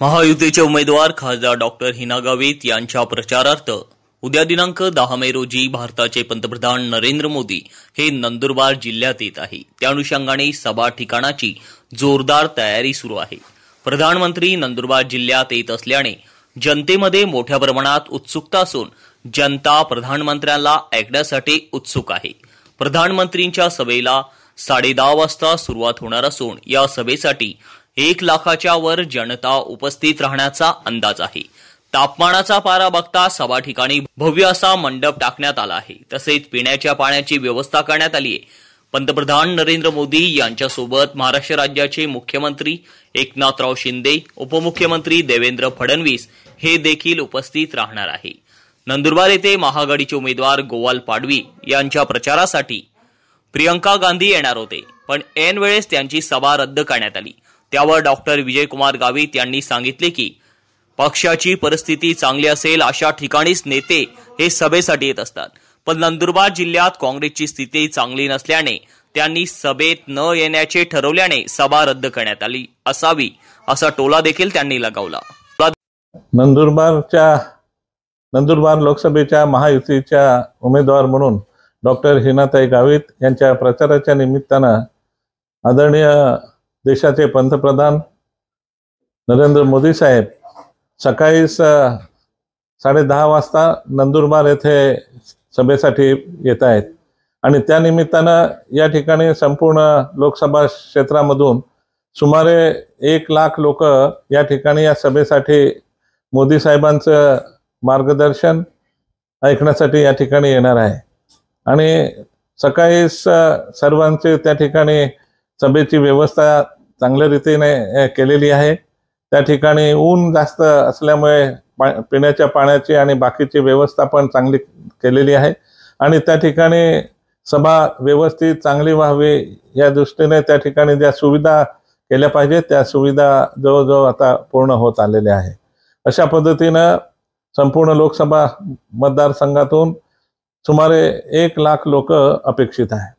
महायुतीचे उमेदवार खासदार डॉक्टर हिना गावित यांच्या प्रचारार्थ उद्या दिनांक 10 मे रोजी भारताचे पंतप्रधान नरेंद्र मोदी हे नंदुरबार जिल्ह्यात येत आहे। त्या अनुषंगाने सभा ठिकाणाची जोरदार तयारी सुरू आहे। प्रधानमंत्री नंदुरबार जिल्ह्यात येत असल्याने जनतेमध्ये मोठ्या प्रमाणात उत्सुकता असून जनता प्रधानमंत्र्यांना ऐकण्यासाठी उत्सुक आहे। प्रधानमंत्रींच्या सभेला 10:30 वाजता सुरुवात होणार असून या सभेसाठी 1 लाखाच्या वर जनता उपस्थित राहण्याचा अंदाज आहे। तापमानाचा पारा बघता सभा ठिकाणी भव्य असा मंडप टाकण्यात आला आहे। तसेच पिण्याच्या पाण्याची व्यवस्था करण्यात आली आहे। पंतप्रधान नरेंद्र मोदी यांच्यासोबत महाराष्ट्र राज्याचे मुख्यमंत्री एकनाथराव शिंदे, उपमुख्यमंत्री देवेंद्र फडणवीस हे देखील उपस्थित राहणार आहे। नंदुरबार येथे महाआघाडीचे उमेदवार गोवाल पाडवी यांच्या प्रचारासाठी प्रियंका गांधी येणार होते, पण ऐन वेळेस त्यांची सभा रद्द करण्यात आली। त्यावर डॉक्टर विजयकुमार गावित यांनी सांगितले की पक्षाची परिस्थिती चांगली असेल अशा ठिकाणीच नेते हे सभेसाठी येत असतात, पण नंदुरबार जिल्ह्यात काँग्रेसची स्थिती चांगली नसल्याने त्यांनी सभेत न येण्याचे ठरवल्याने सभा रद्द करण्यात आली असावी असा टोला देखील त्यांनी लगावला। नंदुरबार लोकसभेच्या महायुतीच्या उमेदवार म्हणून डॉक्टर हिनाताई गावित यांच्या प्रचाराच्या निमित्तानं आदरणीय देशाचे पंतप्रधान नरेंद्र मोदी साहेब सकाळी 10:30 वाजता नंदुरबार येथे सभेसाठी येत आहेत आणि त्या निमित्तानं या ठिकाणी संपूर्ण लोकसभा क्षेत्रामधून सुमारे 1 लाख लोक या ठिकाणी या सभेसाठी मोदी साहेबांचं मार्गदर्शन ऐकण्यासाठी या ठिकाणी येणार आहे। आणि सकाळी सर्वांचे त्या ठिकाणी सभेची व्यवस्था चांगल्या रीतीने केलेली आहे। त्या ठिकाणी ऊन जास्त असल्यामुळे पिण्याच्या पाण्याची आणि बाकीची व्यवस्था पण चांगली केलेली आहे आणि त्या ठिकाणी सभा व्यवस्थित चांगली व्हावी या दृष्टीने त्या ठिकाणी ज्या सुविधा केल्या पाहिजेत त्या सुविधा जवळजवळ आता पूर्ण होत आलेल्या आहे। अशा पद्धतीनं संपूर्ण लोकसभा मतदारसंघातून सुमारे 1 लाख लोक अपेक्षित आहे।